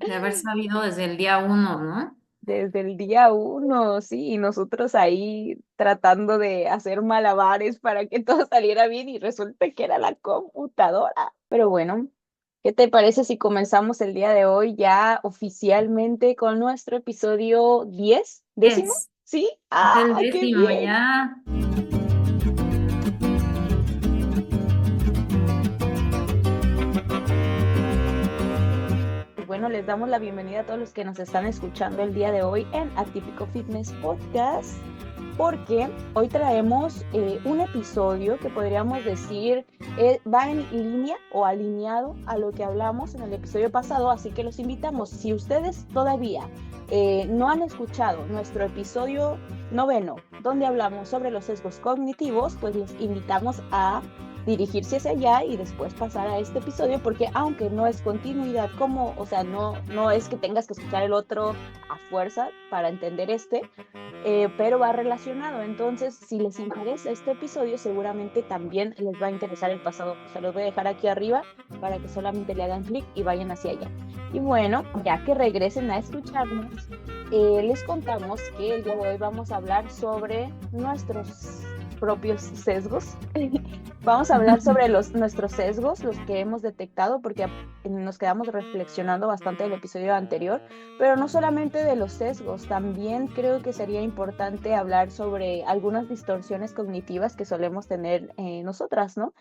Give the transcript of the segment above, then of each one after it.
de haber sabido desde el día uno, ¿no? Desde el día uno, sí, y nosotros ahí tratando de hacer malabares para que todo saliera bien y resulta que era la computadora. Pero bueno, ¿qué te parece si comenzamos el día de hoy ya oficialmente con nuestro episodio 10, décimo? Es ¿Sí? ¡Ah, el qué décimo bien! ya. Y bueno, les damos la bienvenida a todos los que nos están escuchando el día de hoy en Atípico Fitness Podcast, porque hoy traemos un episodio que podríamos decir va en línea o alineado a lo que hablamos en el episodio pasado, así que los invitamos, si ustedes todavía no han escuchado nuestro episodio noveno, donde hablamos sobre los sesgos cognitivos, pues les invitamos a dirigirse hacia allá y después pasar a este episodio, porque aunque no es continuidad como, o sea, no es que tengas que escuchar el otro a fuerza para entender este, pero va relacionado. Entonces, si les interesa este episodio, seguramente también les va a interesar el pasado. Se los voy a dejar aquí arriba para que solamente le hagan clic y vayan hacia allá. Y bueno, ya que regresen a escucharnos, les contamos que el día de hoy vamos a hablar sobre nuestros propios sesgos. Vamos a hablar sobre nuestros sesgos, los que hemos detectado, porque nos quedamos reflexionando bastante del episodio anterior, pero no solamente de los sesgos, también creo que sería importante hablar sobre algunas distorsiones cognitivas que solemos tener nosotras, ¿no?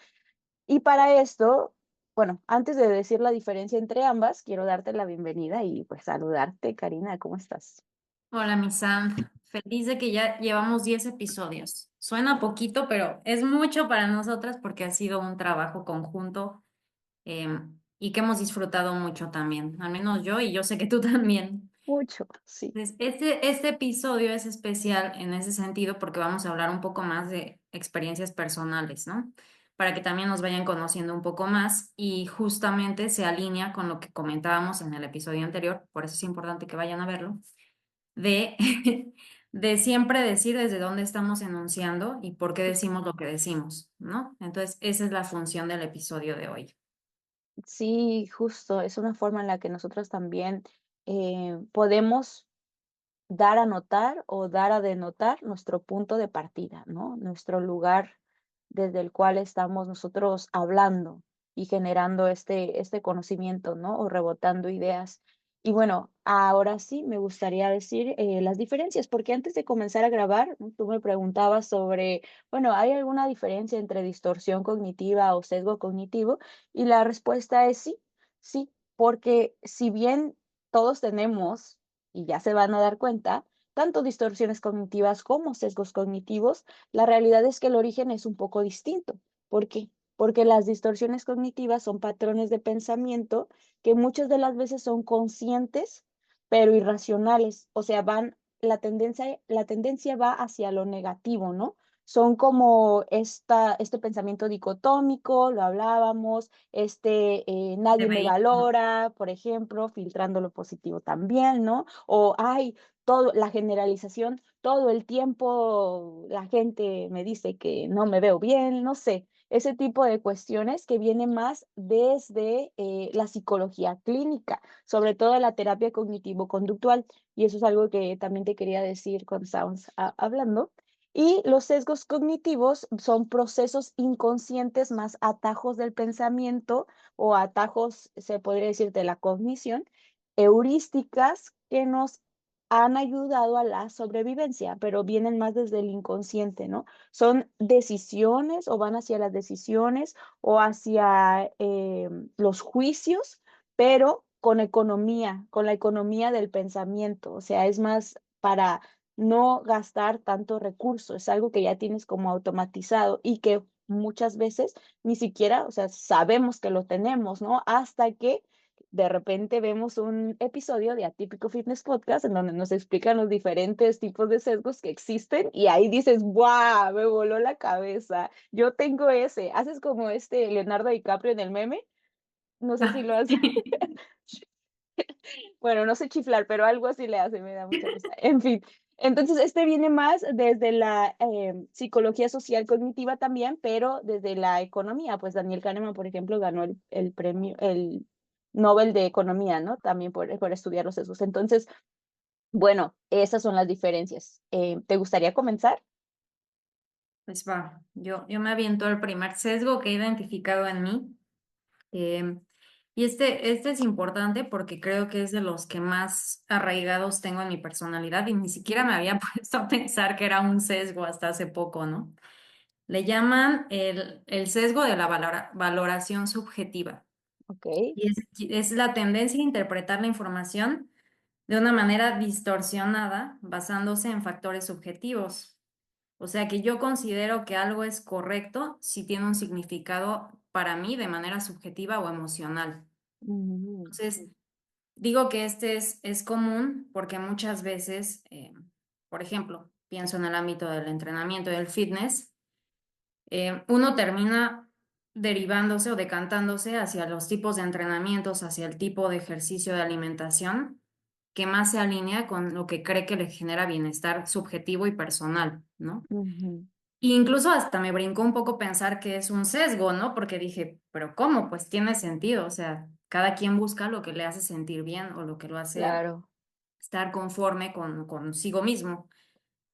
Y para esto, bueno, antes de decir la diferencia entre ambas, quiero darte la bienvenida y pues saludarte, Karina, ¿cómo estás? Hola, mi Sam. Feliz de que ya llevamos 10 episodios. Suena poquito, pero es mucho para nosotras porque ha sido un trabajo conjunto y que hemos disfrutado mucho también. Al menos yo y yo sé que tú también. Mucho, sí. Entonces, este episodio es especial en ese sentido porque vamos a hablar un poco más de experiencias personales, ¿no? Para que también nos vayan conociendo un poco más y justamente se alinea con lo que comentábamos en el episodio anterior, por eso es importante que vayan a verlo, de, de siempre decir desde dónde estamos enunciando y por qué decimos lo que decimos, ¿no? Entonces, esa es la función del episodio de hoy. Sí, justo, es una forma en la que nosotros también podemos dar a notar o dar a denotar nuestro punto de partida, ¿no? Nuestro lugar desde el cual estamos nosotros hablando y generando este conocimiento, ¿no? O rebotando ideas. Y bueno, ahora sí me gustaría decir las diferencias, porque antes de comenzar a grabar, ¿no? Tú me preguntabas sobre, bueno, ¿hay alguna diferencia entre distorsión cognitiva o sesgo cognitivo? Y la respuesta es sí, sí, porque si bien todos tenemos, y ya se van a dar cuenta, tanto distorsiones cognitivas como sesgos cognitivos, la realidad es que el origen es un poco distinto. ¿Por qué? Porque las distorsiones cognitivas son patrones de pensamiento que muchas de las veces son conscientes, pero irracionales. O sea, la tendencia va hacia lo negativo, ¿no? Son como este pensamiento dicotómico, lo hablábamos, De nadie me vehículo. valora, por ejemplo, filtrando lo positivo también, ¿no? O ay, la generalización, todo el tiempo la gente me dice que no me veo bien, no sé, ese tipo de cuestiones que vienen más desde la psicología clínica, sobre todo la terapia cognitivo-conductual, y eso es algo que también te quería decir cuando estábamos hablando. Y los sesgos cognitivos son procesos inconscientes más atajos del pensamiento o atajos, se podría decir, de la cognición, heurísticas que nos han ayudado a la sobrevivencia, pero vienen más desde el inconsciente, ¿no? Son decisiones o van hacia las decisiones o hacia los juicios, pero con la economía del pensamiento, o sea, es más para no gastar tanto recurso, es algo que ya tienes como automatizado y que muchas veces ni siquiera, o sea, sabemos que lo tenemos, ¿no? Hasta que de repente vemos un episodio de Atípico Fitness Podcast en donde nos explican los diferentes tipos de sesgos que existen y ahí dices, ¡guau! Me voló la cabeza. Yo tengo ese. Haces como este Leonardo DiCaprio en el meme. No sé si Ah, lo hace. sí. Bueno, no sé chiflar, pero algo así le hace, me da mucha risa. En fin, entonces este viene más desde la psicología social cognitiva también, pero desde la economía. Pues Daniel Kahneman, por ejemplo, ganó el premio, Nobel de Economía, ¿no? También por estudiar los sesgos. Entonces, bueno, esas son las diferencias. ¿Te gustaría comenzar? Pues va, yo me aviento el primer sesgo que he identificado en mí. em, y este es importante porque creo que es de los que más arraigados tengo en mi personalidad y ni siquiera me había puesto a pensar que era un sesgo hasta hace poco, ¿no? Le llaman el sesgo de la valoración subjetiva. Ok. Y es la tendencia a interpretar la información de una manera distorsionada basándose en factores subjetivos. O sea que yo considero que algo es correcto si tiene un significado para mí de manera subjetiva o emocional. Ujú, Entonces, digo que es común porque muchas veces, por ejemplo, pienso en el ámbito del entrenamiento y del fitness, uno termina derivándose o decantándose hacia los tipos de entrenamientos, hacia el tipo de ejercicio de alimentación que más se alinea con lo que cree que le genera bienestar subjetivo y personal, ¿no? ujú, E incluso hasta me brincó un poco pensar que es un sesgo, ¿no? Porque dije, pero ¿cómo? Pues tiene sentido, o sea, cada quien busca lo que le hace sentir bien o lo que lo hace claro, estar conforme con consigo mismo,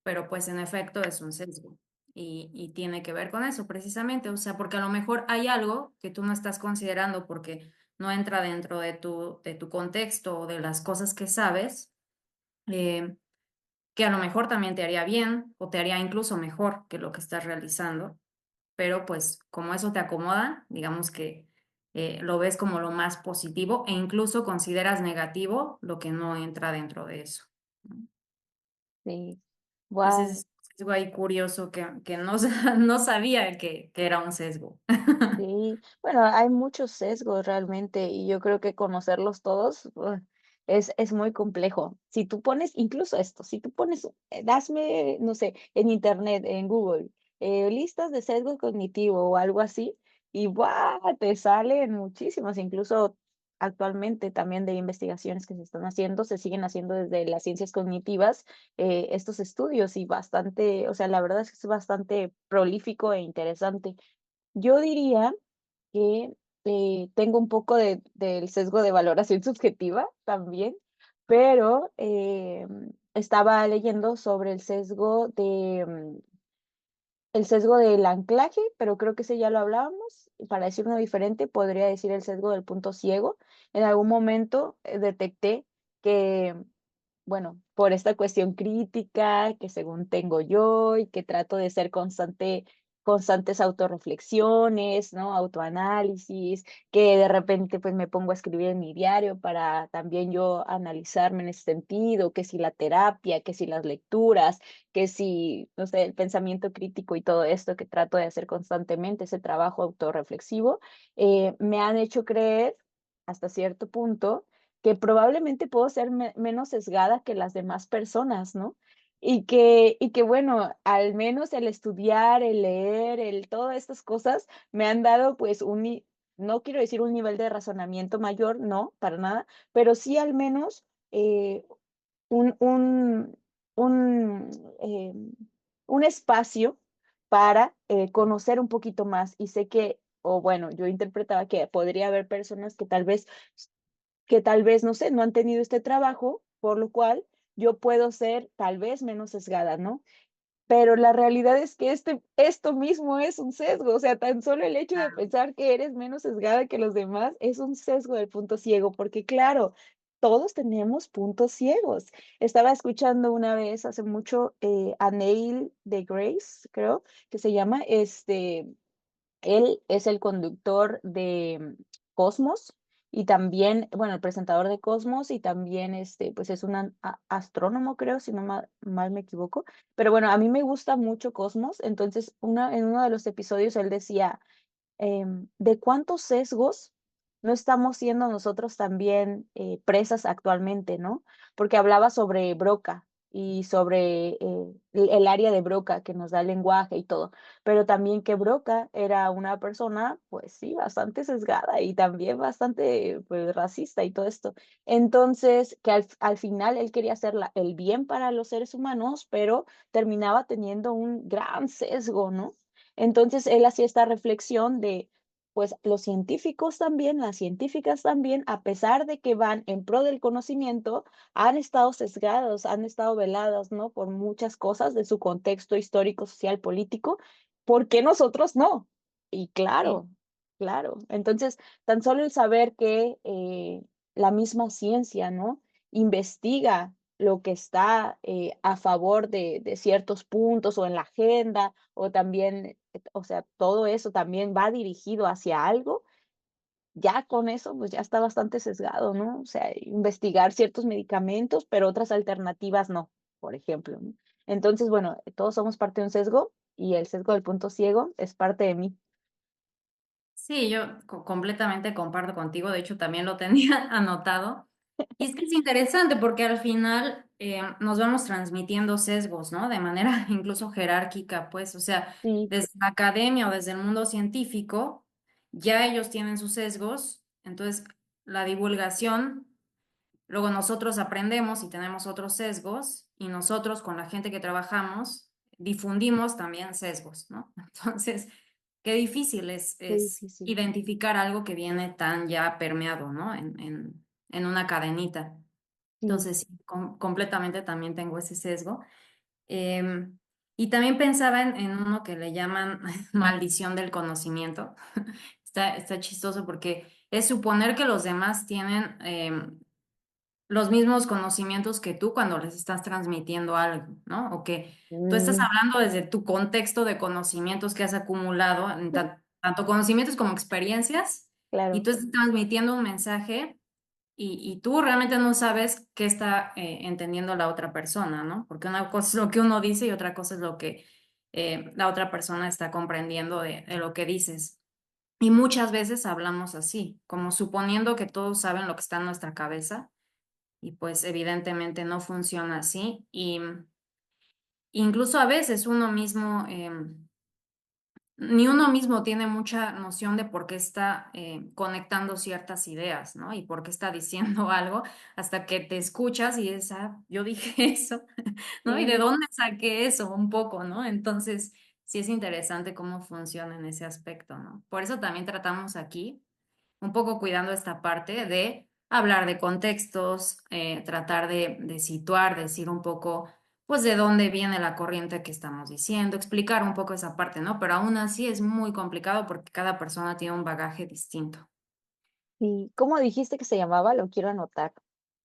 pero pues en efecto es un sesgo y tiene que ver con eso precisamente, o sea, porque a lo mejor hay algo que tú no estás considerando porque no entra dentro de tu contexto o de las cosas que sabes. eh, que a lo mejor también te haría bien o te haría incluso mejor que lo que estás realizando, pero pues como eso te acomoda, digamos que lo ves como lo más positivo e incluso consideras negativo lo que no entra dentro de eso, ¿no? sí. Ese Wow. es algo ahí curioso que no, no sabía que era un sesgo. Sí, bueno, hay muchos sesgos realmente y yo creo que conocerlos todos es muy complejo. Si tú pones, incluso esto, si tú pones, dasme, no sé, en internet, en Google, listas de sesgo cognitivo o algo así, y ¡buah! Te salen muchísimos, incluso actualmente también de investigaciones que se están haciendo, se siguen haciendo desde las ciencias cognitivas, estos estudios y bastante, o sea, la verdad es que es bastante prolífico e interesante. Yo diría que, tengo un poco del sesgo de valoración subjetiva también, pero, estaba leyendo sobre el sesgo del anclaje, pero creo que ese ya lo hablábamos. Y para decir uno diferente, podría decir el sesgo del punto ciego. En algún momento, detecté que bueno, por esta cuestión crítica que según tengo yo y que trato de ser constantes autorreflexiones, ¿no? Autoanálisis, que de repente pues me pongo a escribir en mi diario para también yo analizarme en ese sentido, que si la terapia, que si las lecturas, que si, no sé, el pensamiento crítico y todo esto que trato de hacer constantemente, ese trabajo autorreflexivo, me han hecho creer hasta cierto punto que probablemente puedo ser menos sesgada que las demás personas, ¿no? Y que bueno, al menos el estudiar, el leer, el todas estas cosas me han dado, pues, no quiero decir un nivel de razonamiento mayor, no, para nada, pero sí al menos, un un un, un espacio para, conocer un poquito más, y sé que, o bueno, yo interpretaba que podría haber personas que tal vez, no sé, no han tenido este trabajo, por lo cual yo puedo ser tal vez menos sesgada, ¿no? Pero la realidad es que esto mismo es un sesgo, o sea, tan solo el hecho de pensar que eres menos sesgada que los demás es un sesgo del punto ciego, porque claro, todos tenemos puntos ciegos. Estaba escuchando una vez hace mucho a Neil deGrasse, creo que se llama, él es el conductor de Cosmos y también, bueno, el presentador de Cosmos y también, pues es un astrónomo, creo, si no mal me equivoco. Pero bueno, a mí me gusta mucho Cosmos, entonces en uno de los episodios él decía, de cuántos sesgos no estamos siendo nosotros también presas actualmente, ¿no? Porque hablaba sobre Broca y sobre el área de Broca que nos da el lenguaje y todo, pero también que Broca era una persona, pues sí, bastante sesgada y también bastante pues, racista y todo esto. Entonces, que al final él quería hacer el bien para los seres humanos, pero terminaba teniendo un gran sesgo, ¿no? Entonces él hacía esta reflexión de, pues los científicos también, las científicas también, a pesar de que van en pro del conocimiento, han estado sesgados, han estado veladas, ¿no? Por muchas cosas de su contexto histórico, social, político. ¿Por qué nosotros no? Y Sí. claro, claro. Entonces, tan solo el saber que la misma ciencia, ¿no? Investiga lo que está a favor de ciertos puntos o en la agenda, o también, o sea, todo eso también va dirigido hacia algo, ya con eso, pues ya está bastante sesgado, ¿no? O sea, investigar ciertos medicamentos, pero otras alternativas no, por ejemplo, ¿no? Entonces, bueno, todos somos parte de un sesgo y el sesgo del punto ciego es parte de mí. Sí, yo completamente comparto contigo, de hecho también lo tenía anotado. Y es que es interesante porque al final nos vamos transmitiendo sesgos, ¿no? De manera incluso jerárquica, pues, o sea, Sí, desde la academia o desde el mundo científico, ya ellos tienen sus sesgos, entonces la divulgación, luego nosotros aprendemos y tenemos otros sesgos y nosotros con la gente que trabajamos difundimos también sesgos, ¿no? Entonces, qué difícil qué es difícil. identificar algo que viene tan ya permeado, ¿no? En una cadenita. Sí. Entonces, sí, completamente también tengo ese sesgo. Em, y también pensaba en uno que le llaman maldición del conocimiento. Está chistoso porque es suponer que los demás tienen los mismos conocimientos que tú cuando les estás transmitiendo algo, ¿no? O que tú estás Mm, hablando desde tu contexto de conocimientos que has acumulado, en tanto conocimientos como experiencias, y claro, tú estás transmitiendo un mensaje y tú realmente no sabes qué está entendiendo la otra persona, ¿no? Porque una cosa es lo que uno dice y otra cosa es lo que la otra persona está comprendiendo de lo que dices. Y muchas veces hablamos así, como suponiendo que todos saben lo que está en nuestra cabeza y pues evidentemente no funciona así. Y incluso a veces uno mismo, ni uno mismo tiene mucha noción de por qué está conectando ciertas ideas, ¿no? Y por qué está diciendo algo hasta que te escuchas y dices, ah, yo dije eso, ¿no? ¿Y de sí, dónde saqué eso? Un poco, ¿no? Entonces, sí es interesante cómo funciona en ese aspecto, ¿no? Por eso también tratamos aquí un poco cuidando esta parte de hablar de contextos, tratar de situar, decir un poco, pues, de dónde viene la corriente que estamos diciendo, explicar un poco esa parte, ¿no? Pero aún así es muy complicado porque cada persona tiene un bagaje distinto. sí. ¿Cómo dijiste que se llamaba? Lo quiero anotar.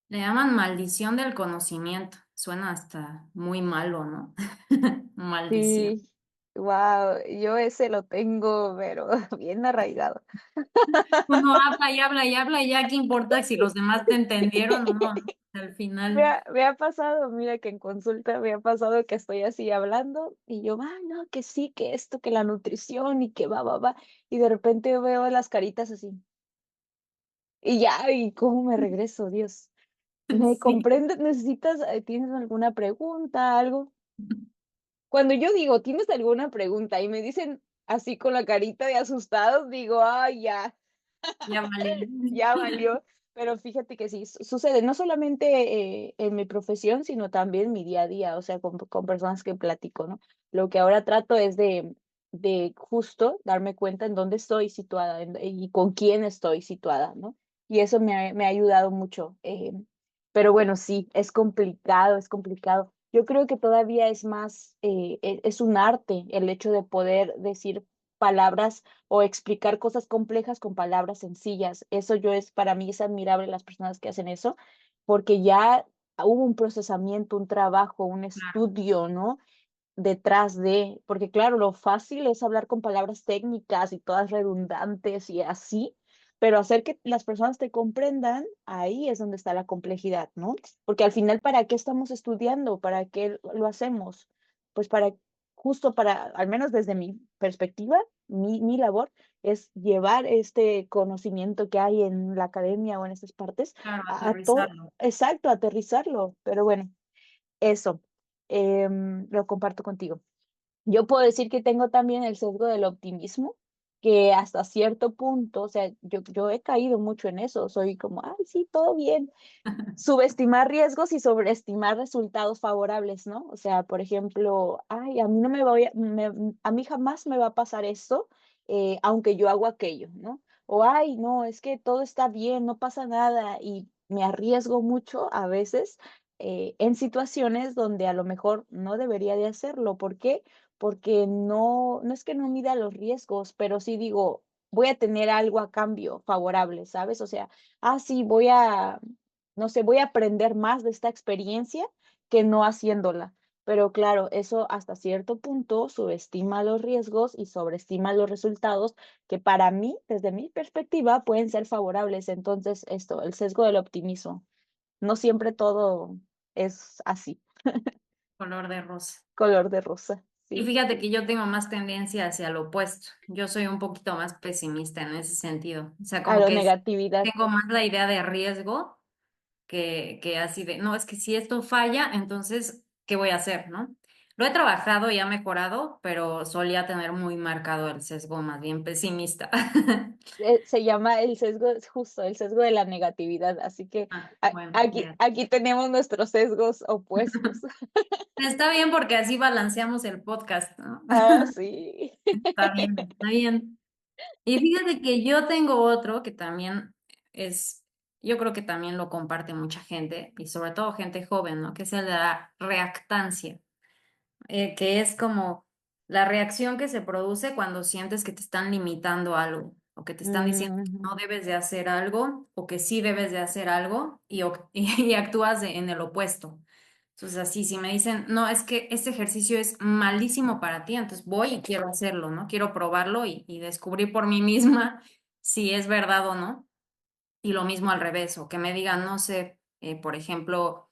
Le llaman maldición del conocimiento. Suena hasta muy malo, ¿no? Maldición. Sí, wow, yo ese lo tengo, pero bien arraigado. Uno habla y habla y habla y ya qué importa si los demás te entendieron o no, ¿no? Al final. Me ha pasado, mira que en consulta me ha pasado que estoy así hablando y yo, no, que sí, que esto, que la nutrición y que va, y de repente veo las caritas así, y ya, y cómo me regreso, Dios. ¿Me Sí. comprendes? ¿Necesitas, tienes alguna pregunta, algo? Cuando yo digo, ¿tienes alguna pregunta? Y me dicen así con la carita de asustados, digo, ay, ya. Ya vale. Ya valió. Pero fíjate que sí, sucede, no solamente en mi profesión, sino también mi día a día, o sea, con personas que platico, ¿no? Lo que ahora trato es de justo darme cuenta en dónde estoy situada y con quién estoy situada, ¿no? Y eso me ha ayudado mucho. Pero bueno, sí, es complicado, es complicado. Yo creo que todavía es más, es un arte el hecho de poder decir palabras o explicar cosas complejas con palabras sencillas. Eso yo es, para mí es admirable las personas que hacen eso, porque ya hubo un procesamiento, un trabajo, un Claro, estudio, ¿no? Detrás de, porque claro, lo fácil es hablar con palabras técnicas y todas redundantes y así, pero hacer que las personas te comprendan, ahí es donde está la complejidad, ¿no? Porque al final, ¿para qué estamos estudiando? ¿Para qué lo hacemos? Pues para, justo para, al menos desde mi perspectiva, mi labor es llevar este conocimiento que hay en la academia o en estas partes claro, a todo, aterrizarlo. exacto, aterrizarlo, pero bueno. Eso, lo comparto contigo. Yo puedo decir que tengo también el sesgo del optimismo, que hasta cierto punto, o sea, yo he caído mucho en eso, soy como, ay, sí, todo bien, subestimar riesgos y sobreestimar resultados favorables, ¿no? O sea, por ejemplo, ay, a mí no me voy a, a mí jamás me va a pasar esto aunque yo hago aquello, ¿no? O, ay, no, es que todo está bien, no pasa nada, y me arriesgo mucho a veces en situaciones donde a lo mejor no debería de hacerlo. ¿Por qué? Porque no es que no mida los riesgos, pero sí digo, voy a tener algo a cambio favorable, ¿sabes? O sea, sí, no sé, voy a aprender más de esta experiencia que no haciéndola. Pero claro, eso hasta cierto punto subestima los riesgos y sobreestima los resultados que para mí, desde mi perspectiva, pueden ser favorables. Entonces, esto, el sesgo del optimismo. No siempre todo es así, Color de rosa. color de rosa, Y sí. fíjate que yo tengo más tendencia hacia lo opuesto. Yo soy un poquito más pesimista en ese sentido. O sea, A como la que negatividad. tengo más la idea de riesgo que así de, no, es que si esto falla, entonces, ¿qué voy a hacer, no? Lo he trabajado y ha mejorado, pero solía tener muy marcado el sesgo más bien pesimista. Se llama el sesgo, es justo, el sesgo de la negatividad. Así que Bueno, aquí, ya. aquí tenemos nuestros sesgos opuestos. Está bien porque así balanceamos el podcast, ¿no? Sí. Está bien, está bien. Y fíjate que yo tengo otro que también es, yo creo que también lo comparte mucha gente y sobre todo gente joven, ¿no? Que es el de la reactancia, que es como la reacción que se produce cuando sientes que te están limitando algo o que te están diciendo que Ujú, no debes de hacer algo o que sí debes de hacer algo y actúas en el opuesto. Entonces, así, si me dicen, no, es que este ejercicio es malísimo para ti, entonces voy y quiero hacerlo, ¿no? Quiero probarlo y descubrir por mí misma si es verdad o no. Y lo mismo al revés, o que me digan, no sé, por ejemplo,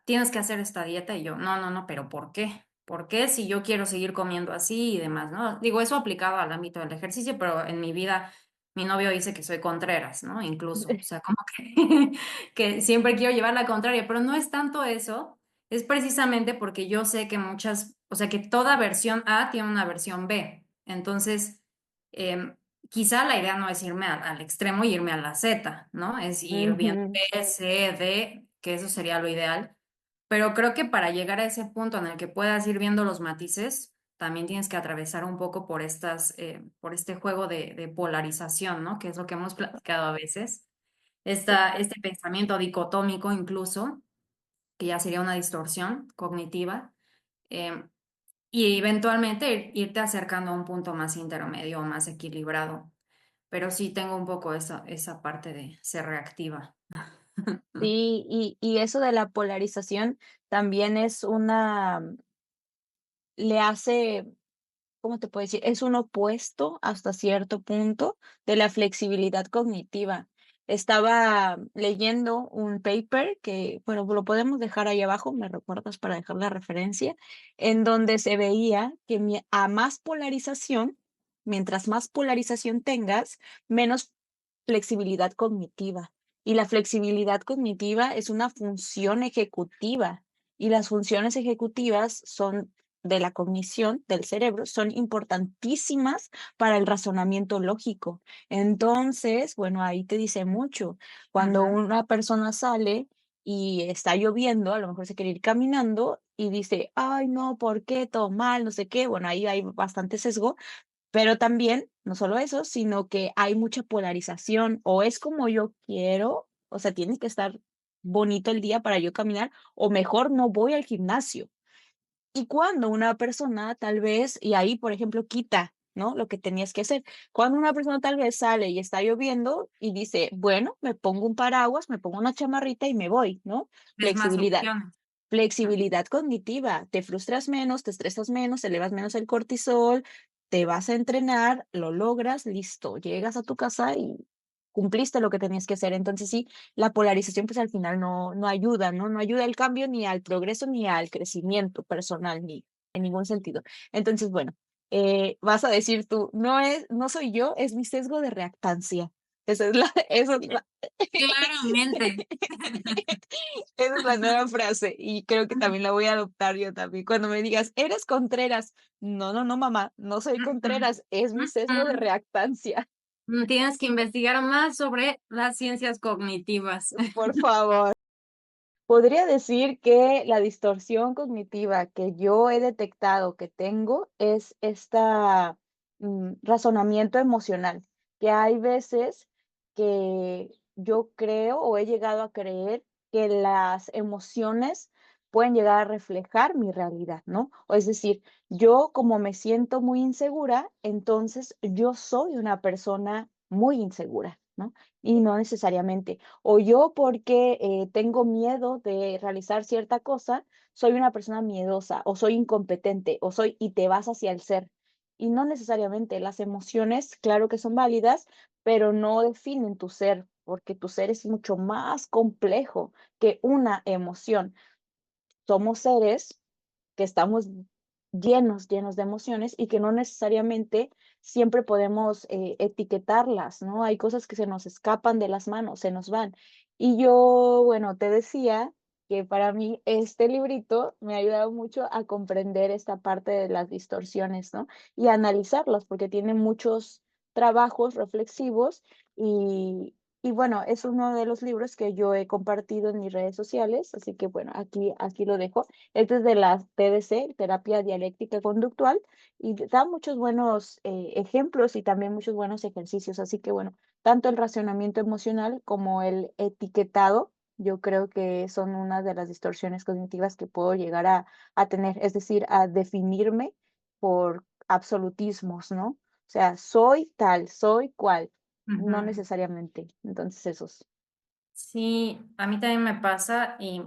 tienes que hacer esta dieta y yo, no, no, no, pero ¿por qué? ¿Por qué si yo quiero seguir comiendo así y demás, ¿no? Digo, eso aplicado al ámbito del ejercicio, pero en mi vida mi novio dice que soy Contreras, ¿no? Incluso, o sea, como que, que siempre quiero llevar la contraria, pero no es tanto eso, es precisamente porque yo sé que o sea, que toda versión A tiene una versión B. Entonces, quizá la idea no es irme al extremo y irme a la Z, ¿no? Es ir bien ujú. B, C, D, que eso sería lo ideal. Pero creo que para llegar a ese punto en el que puedas ir viendo los matices, también tienes que atravesar un poco por este juego de polarización, ¿no? Que es lo que hemos platicado a veces. Este pensamiento dicotómico incluso, que ya sería una distorsión cognitiva, eh, y eventualmente irte acercando a un punto más intermedio o más equilibrado. Pero sí tengo un poco esa parte de ser reactiva. Sí, y eso de la polarización también es le hace, ¿cómo te puedo decir? Es un opuesto hasta cierto punto de la flexibilidad cognitiva. Estaba leyendo un paper que, bueno, lo podemos dejar ahí abajo, me recuerdas para dejar la referencia, en donde se veía que a más polarización, mientras más polarización tengas, menos flexibilidad cognitiva. Y la flexibilidad cognitiva es una función ejecutiva, y las funciones ejecutivas son de la cognición del cerebro son importantísimas para el razonamiento lógico. Entonces, bueno, ahí te dice mucho. Cuando Ujú. una persona sale y está lloviendo, a lo mejor se quiere ir caminando y dice, ay, no, ¿por qué? Todo mal, no sé qué. Bueno, ahí hay bastante sesgo, pero también, no solo eso, sino que hay mucha polarización, o es como yo quiero, o sea, tiene que estar bonito el día para yo caminar, o mejor no voy al gimnasio. Y cuando una persona tal vez, y ahí, por ejemplo, quita, ¿no? Lo que tenías que hacer. Cuando una persona tal vez sale y está lloviendo y dice, bueno, me pongo un paraguas, me pongo una chamarrita y me voy, ¿no? Es más Flexibilidad. opciones. Flexibilidad cognitiva, te frustras menos, te estresas menos, elevas menos el cortisol, te vas a entrenar, lo logras, listo, llegas a tu casa y cumpliste lo que tenías que hacer. Entonces sí, la polarización pues al final no ayuda, ¿no? No ayuda al cambio ni al progreso ni al crecimiento personal, ni en ningún sentido. Entonces, bueno, vas a decir tú, no soy yo, es mi sesgo de reactancia. Esa es la, Claramente. esa es la nueva frase y creo que también la voy a adoptar yo también. Cuando me digas, eres Contreras, no, no, no, mamá, no soy Ujú, Contreras, es mi sesgo de ujú. reactancia, Tienes que investigar más sobre las ciencias cognitivas. por favor. Podría decir que la distorsión cognitiva que yo he detectado que tengo es esta razonamiento emocional, que hay veces que yo creo o he llegado a creer que las emociones pueden llegar a reflejar mi realidad, ¿no? O es decir, yo como me siento muy insegura, entonces yo soy una persona muy insegura, ¿no? Y no necesariamente. O yo porque tengo miedo de realizar cierta cosa, soy una persona miedosa o soy incompetente o soy y te vas hacia el ser. Y no necesariamente, las emociones, claro que son válidas, pero no definen tu ser, porque tu ser es mucho más complejo que una emoción. Somos seres que estamos llenos de emociones y que no necesariamente siempre podemos etiquetarlas, ¿no? Hay cosas que se nos escapan de las manos, se nos van. Y yo, bueno, te decía que para mí este librito me ha ayudado mucho a comprender esta parte de las distorsiones, ¿no? Y analizarlas, porque tiene muchos trabajos reflexivos y bueno, es uno de los libros que yo he compartido en mis redes sociales, así que bueno, aquí lo dejo. Este es de la TDC, terapia dialéctica conductual, y da muchos buenos ejemplos y también muchos buenos ejercicios. Así que bueno, tanto el racionamiento emocional como el etiquetado, yo creo que son una de las distorsiones cognitivas que puedo llegar a tener, es decir, a definirme por absolutismos, ¿no? O sea, soy tal, soy cual, no Ujú. necesariamente. Entonces, esos. Sí, a mí también me pasa y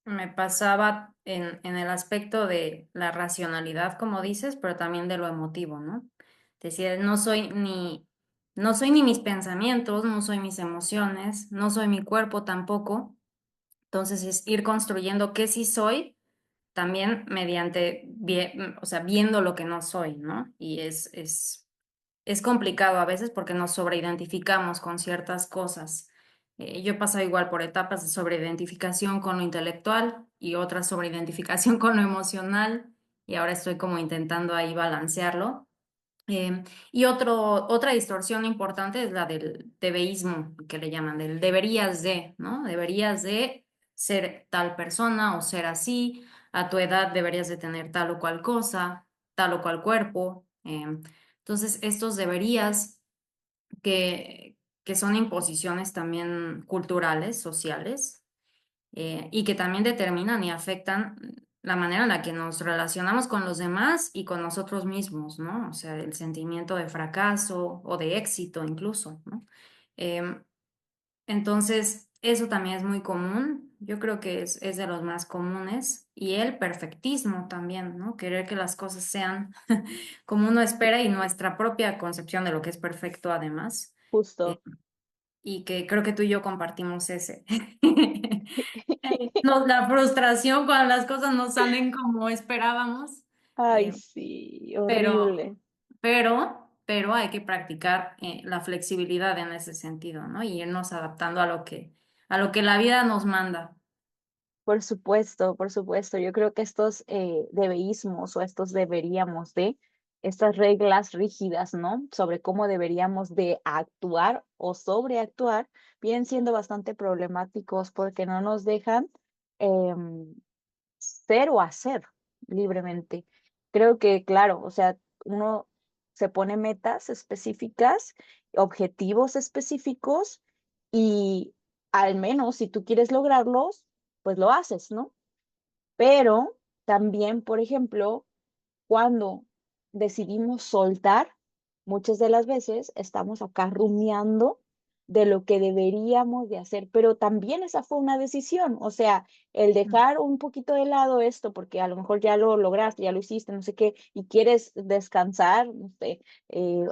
me pasaba en el aspecto de la racionalidad, como dices, pero también de lo emotivo, ¿no? Decir, no soy ni mis pensamientos, no soy mis emociones, no soy mi cuerpo tampoco. Entonces es ir construyendo qué sí soy, también mediante, o sea, viendo lo que no soy, ¿no? Y es complicado a veces porque nos sobreidentificamos con ciertas cosas. Yo he pasado igual por etapas de sobreidentificación con lo intelectual y otras sobreidentificación con lo emocional y ahora estoy como intentando ahí balancearlo. Y otra distorsión importante es la del debeísmo, que le llaman, del deberías de, ¿no? Deberías de ser tal persona o ser así, a tu edad deberías de tener tal o cual cosa, tal o cual cuerpo. Entonces, estos deberías que, que son imposiciones también culturales, sociales, y que también determinan y afectan la manera en la que nos relacionamos con los demás y con nosotros mismos, ¿no? O sea, el sentimiento de fracaso o de éxito incluso, ¿no? Em, entonces, eso también es muy común. Yo creo que es de los más comunes. Y el perfectismo también, ¿no? Querer que las cosas sean como uno espera y nuestra propia concepción de lo que es perfecto además. Eh, Justo. y que creo que tú y yo compartimos ese. La frustración cuando las cosas no salen como esperábamos, Ay, eh, sí, pero, horrible. pero hay que practicar la flexibilidad en ese sentido, ¿no? Y irnos adaptando a lo que la vida nos manda. Por supuesto, por supuesto. Yo creo que estos debeísmos o estos deberíamos de, estas reglas rígidas, ¿no? Sobre cómo deberíamos de actuar o sobreactuar, vienen siendo bastante problemáticos porque no nos dejan em, ser o hacer libremente. Creo que, claro, o sea, uno se pone metas específicas, objetivos específicos y al menos si tú quieres lograrlos, pues lo haces, ¿no? Pero también, por ejemplo, cuando decidimos soltar, muchas de las veces estamos acá rumiando de lo que deberíamos de hacer, pero también esa fue una decisión, o sea, el dejar un poquito de lado esto, porque a lo mejor ya lo lograste, ya lo hiciste, no sé qué, y quieres descansar, no sé,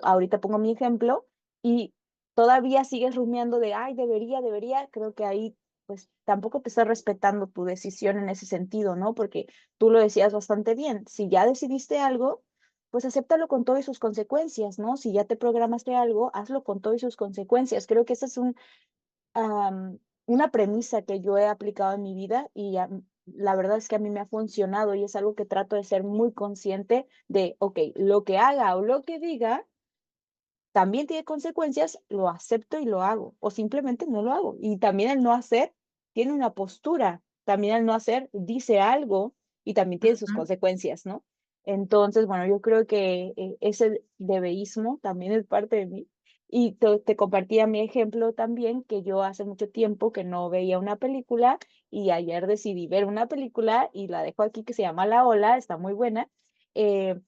ahorita pongo mi ejemplo, y todavía sigues rumiando de, ay, debería, creo que ahí pues tampoco te estás respetando tu decisión en ese sentido, ¿no? Porque tú lo decías bastante bien, si ya decidiste algo, pues acéptalo con todas sus consecuencias, ¿no? Si ya te programaste algo, hazlo con todas sus consecuencias. Creo que esa es una premisa que yo he aplicado en mi vida y la verdad es que a mí me ha funcionado y es algo que trato de ser muy consciente de, ok, lo que haga o lo que diga también tiene consecuencias, lo acepto y lo hago, o simplemente no lo hago. Y también el no hacer tiene una postura, también el no hacer dice algo y también tiene sus Ujú. consecuencias, ¿no? Entonces, bueno, yo creo que ese debeísmo también es parte de mí. Y te compartía mi ejemplo también, que yo hace mucho tiempo que no veía una película y ayer decidí ver una película y la dejo aquí que se llama La Ola, está muy buena,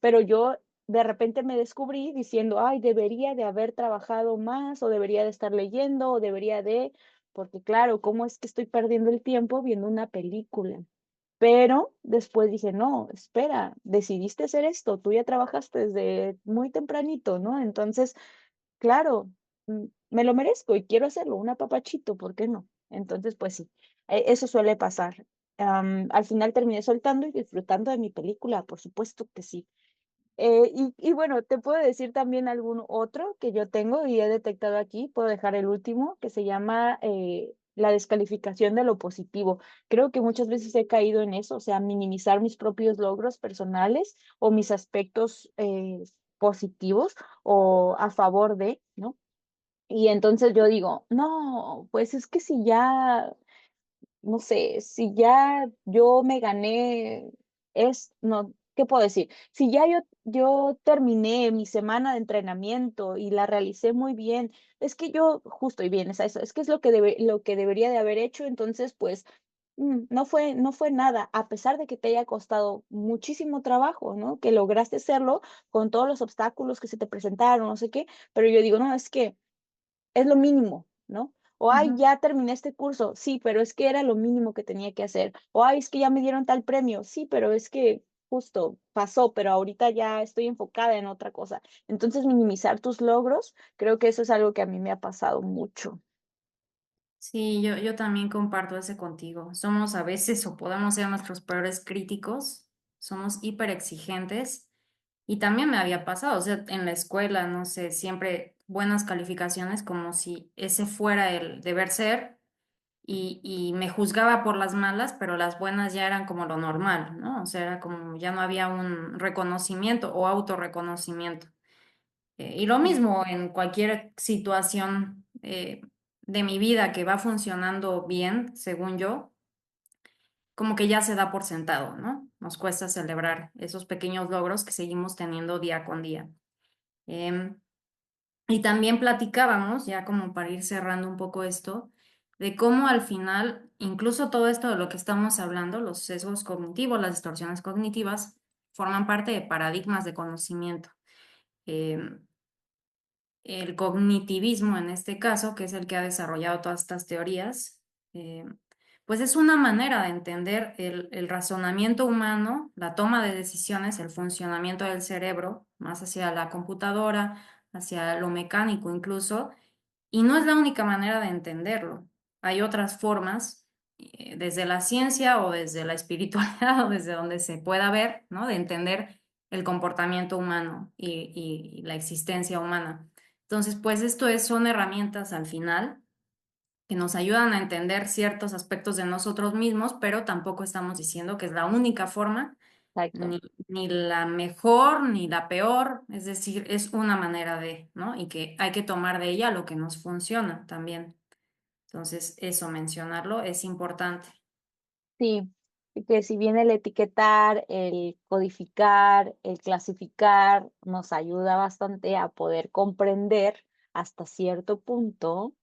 pero yo de repente me descubrí diciendo, ay, debería de haber trabajado más o debería de estar leyendo o debería de, porque claro, ¿cómo es que estoy perdiendo el tiempo viendo una película? Pero después dije, no, espera, decidiste hacer esto, tú ya trabajaste desde muy tempranito, ¿no? Entonces, claro, me lo merezco y quiero hacerlo, un apapachito, ¿por qué no? Entonces, pues sí, eso suele pasar. Al final terminé soltando y disfrutando de mi película, por supuesto que sí. Y bueno, te puedo decir también algún otro que yo tengo y he detectado aquí, puedo dejar el último, que se llama la descalificación de lo positivo. Creo que muchas veces he caído en eso, o sea, minimizar mis propios logros personales o mis aspectos positivos o a favor de, ¿no? Y entonces yo digo, no, pues es que si ya no sé, si ya yo me gané, no, ¿qué puedo decir? Si ya yo terminé mi semana de entrenamiento y la realicé muy bien, es que yo, justo y bien, es eso, es que es lo que debería de haber hecho, entonces, pues, no fue nada, a pesar de que te haya costado muchísimo trabajo, ¿no? Que lograste hacerlo con todos los obstáculos que se te presentaron, no sé qué, pero yo digo, no, es que es lo mínimo, ¿no? O, ay, Ujú. ya terminé este curso, sí, pero es que era lo mínimo que tenía que hacer. O, ay, es que ya me dieron tal premio, sí, pero es que justo pasó, pero ahorita ya estoy enfocada en otra cosa. Entonces, minimizar tus logros, creo que eso es algo que a mí me ha pasado mucho. Sí, yo también comparto ese contigo. Somos a veces o podemos ser nuestros peores críticos, somos hiper exigentes y también me había pasado, o sea, en la escuela, no sé, siempre buenas calificaciones como si ese fuera el deber ser y me juzgaba por las malas, pero las buenas ya eran como lo normal, ¿no? O sea, era como ya no había un reconocimiento o autorreconocimiento. Y lo Sí, mismo en cualquier situación de mi vida que va funcionando bien, según yo, como que ya se da por sentado, ¿no? Nos cuesta celebrar esos pequeños logros que seguimos teniendo día con día. Em, y también platicábamos, ya como para ir cerrando un poco esto, de cómo al final, incluso todo esto de lo que estamos hablando, los sesgos cognitivos, las distorsiones cognitivas, forman parte de paradigmas de conocimiento. Em, el cognitivismo en este caso, que es el que ha desarrollado todas estas teorías, eh, pues es una manera de entender el razonamiento humano, la toma de decisiones, el funcionamiento del cerebro, más hacia la computadora, hacia lo mecánico incluso, y no es la única manera de entenderlo. Hay otras formas, desde la ciencia o desde la espiritualidad o desde donde se pueda ver, ¿no? De entender el comportamiento humano y la existencia humana. Entonces, pues son herramientas al final que nos ayudan a entender ciertos aspectos de nosotros mismos, pero tampoco estamos diciendo que es la única forma, exacto. ni, ni la mejor, ni la peor, es decir, es una manera de, ¿no? Y que hay que tomar de ella lo que nos funciona también. Entonces, eso, mencionarlo es importante. Sí, y que si bien el etiquetar, el codificar, el clasificar nos ayuda bastante a poder comprender hasta cierto punto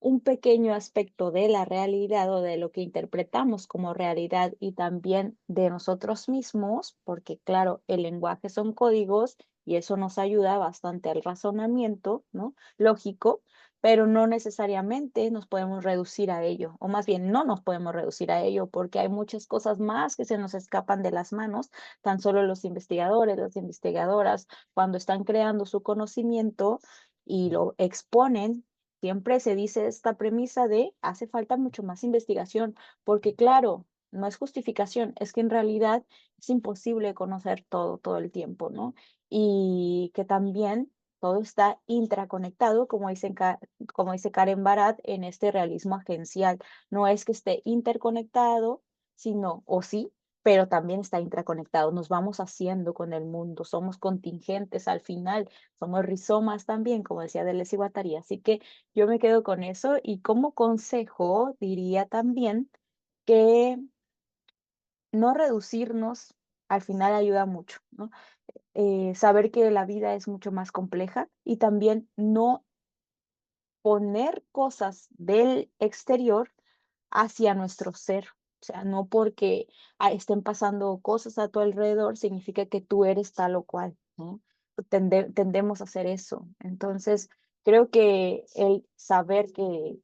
un pequeño aspecto de la realidad o de lo que interpretamos como realidad y también de nosotros mismos, porque claro, el lenguaje son códigos y eso nos ayuda bastante al razonamiento, ¿no? Lógico, pero no necesariamente nos podemos reducir a ello, o más bien no nos podemos reducir a ello, porque hay muchas cosas más que se nos escapan de las manos, tan solo los investigadores, las investigadoras, cuando están creando su conocimiento y lo exponen, siempre se dice esta premisa de hace falta mucho más investigación, porque claro, no es justificación, es que en realidad es imposible conocer todo el tiempo, ¿no? Y que también todo está intraconectado, como dice Karen Barat en este realismo agencial. No es que esté interconectado, sino, o sí, pero también está intraconectado. Nos vamos haciendo con el mundo, somos contingentes al final, somos rizomas también, como decía Deleuze y Guattari. Así que yo me quedo con eso y como consejo diría también que no reducirnos al final ayuda mucho, ¿no? Saber que la vida es mucho más compleja y también no poner cosas del exterior hacia nuestro ser. O sea, no porque estén pasando cosas a tu alrededor significa que tú eres tal o cual, ¿no? Tendemos a hacer eso. Entonces, creo que el saber que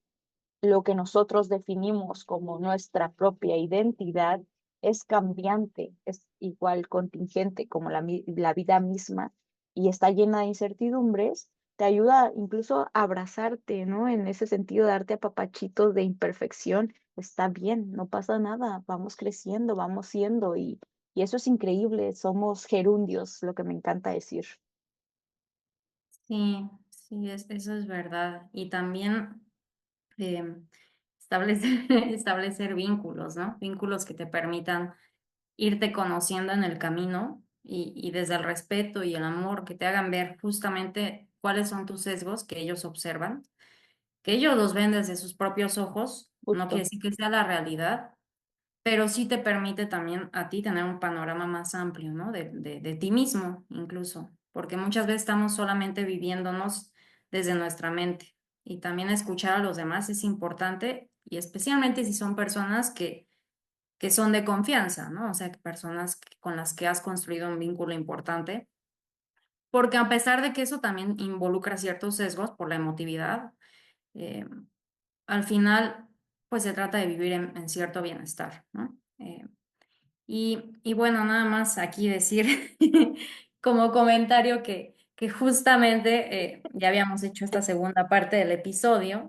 lo que nosotros definimos como nuestra propia identidad es cambiante, es igual contingente como la vida misma y está llena de incertidumbres, te ayuda incluso a abrazarte, ¿no? En ese sentido, darte apapachitos de imperfección, está bien, no pasa nada, vamos creciendo, vamos siendo y eso es increíble, somos gerundios, lo que me encanta decir. Sí, sí, eso es verdad. Y también em, establecer, establecer vínculos, ¿no? Vínculos que te permitan irte conociendo en el camino y desde el respeto y el amor que te hagan ver justamente cuáles son tus sesgos que ellos observan, que ellos los ven desde sus propios ojos, no quiere Justo, decir que sea la realidad, pero sí te permite también a ti tener un panorama más amplio, ¿no? De ti mismo incluso, porque muchas veces estamos solamente viviéndonos desde nuestra mente y también escuchar a los demás es importante y especialmente si son personas que son de confianza, ¿no? O sea, que personas con las que has construido un vínculo importante, porque a pesar de que eso también involucra ciertos sesgos por la emotividad, eh, al final, pues se trata de vivir en cierto bienestar, ¿no? Y bueno, nada más aquí decir como comentario que justamente ya habíamos hecho esta segunda parte del episodio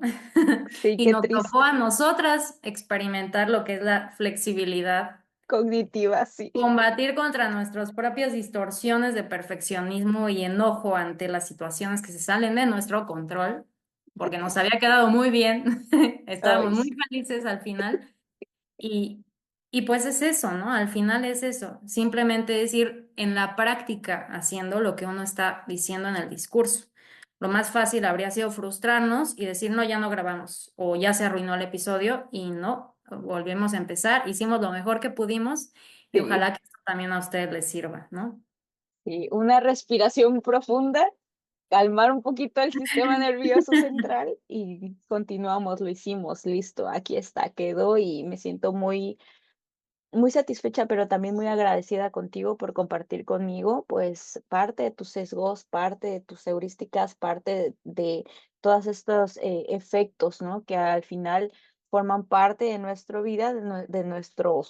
sí, y qué nos tocó triste. a nosotras experimentar lo que es la flexibilidad, Cognitiva, sí. combatir contra nuestras propias distorsiones de perfeccionismo y enojo ante las situaciones que se salen de nuestro control, porque nos había quedado muy bien, Ay, estábamos muy sí. felices al final. Y, y pues es eso, ¿no? Al final es eso, simplemente decir en la práctica haciendo lo que uno está diciendo en el discurso. Lo más fácil habría sido frustrarnos y decir, no, ya no grabamos o ya se arruinó el episodio y no, volvemos a empezar, hicimos lo mejor que pudimos y Sí, ojalá que esto también a ustedes les sirva, ¿no? sí, una respiración profunda, calmar un poquito el sistema nervioso central y continuamos, lo hicimos, listo, aquí está, quedó y me siento muy, muy satisfecha, pero también muy agradecida contigo por compartir conmigo, pues parte de tus sesgos, parte de tus heurísticas, parte de todos estos efectos, ¿no? Que al final forman parte de nuestra vida, de nuestro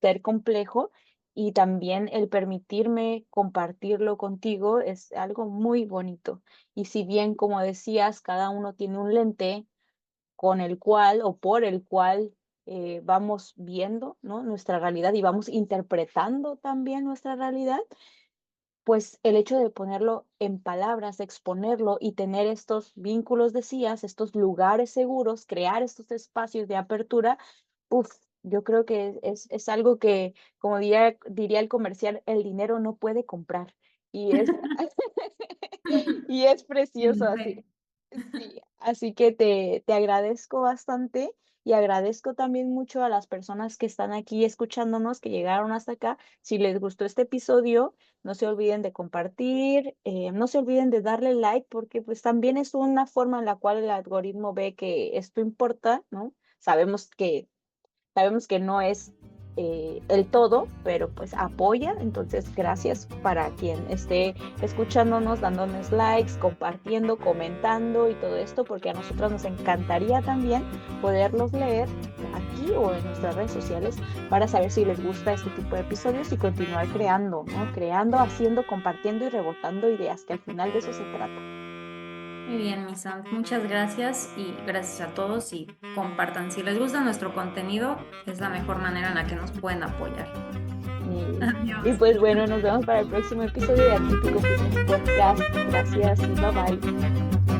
ser complejo y también el permitirme compartirlo contigo es algo muy bonito. Y si bien, como decías, cada uno tiene un lente con el cual o por el cual vamos viendo, ¿no? Nuestra realidad y vamos interpretando también nuestra realidad, pues el hecho de ponerlo en palabras, exponerlo y tener estos vínculos, decías, estos lugares seguros, crear estos espacios de apertura, uf, yo creo que es algo que, como diría el comercial, el dinero no puede comprar. Y es, y es precioso así. Sí. Sí, así que te agradezco bastante y agradezco también mucho a las personas que están aquí escuchándonos, que llegaron hasta acá. Si les gustó este episodio, no se olviden de compartir, no se olviden de darle like, porque pues también es una forma en la cual el algoritmo ve que esto importa, ¿no? Sabemos que no es el todo, pero pues apoya. Entonces, gracias para quien esté escuchándonos, dándonos likes, compartiendo, comentando y todo esto, porque a nosotros nos encantaría también poderlos leer aquí o en nuestras redes sociales para saber si les gusta este tipo de episodios y continuar creando, ¿no? Creando, haciendo, compartiendo y rebotando ideas, que al final de eso se trata. Muy bien, mis Sam, muchas gracias y gracias a todos y compartan. Si les gusta nuestro contenido, es la mejor manera en la que nos pueden apoyar. Y Adiós. pues bueno, nos vemos para el próximo episodio de Atípico Fitness Podcast. Gracias y bye bye.